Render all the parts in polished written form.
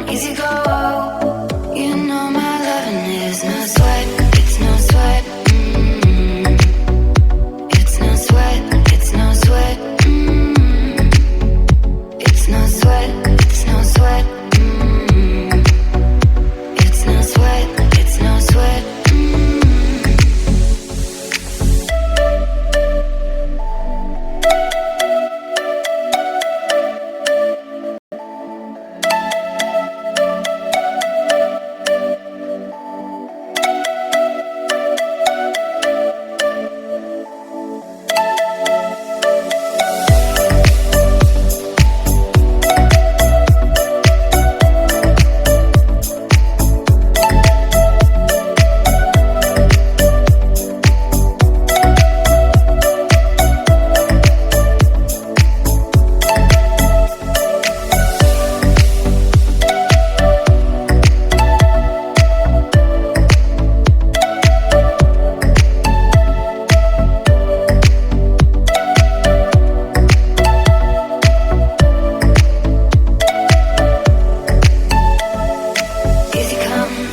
easy go. You know my loving is no sweat, it's no sweat. It's no sweat, it's no sweat. It's no sweat, it's no sweat. It's no sweat, it's no sweat.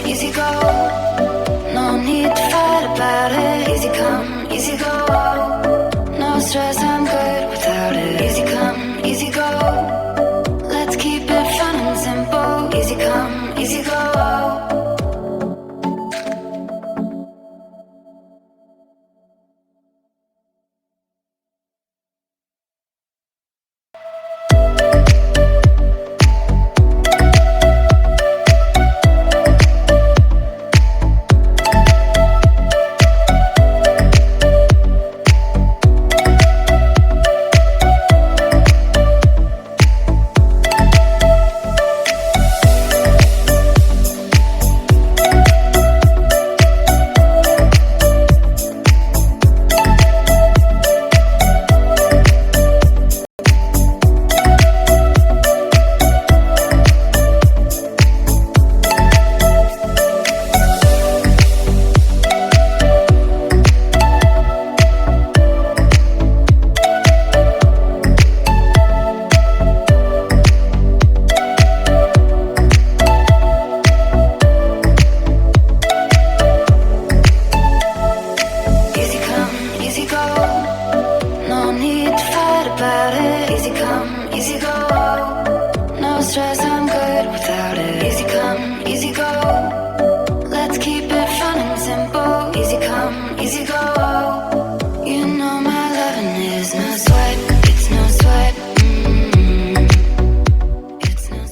Easy go, no need to fight about it. Easy come, easy go, no stress, I'm good without it. Easy come, easy go, let's keep it fun and simple. Easy come, easy go.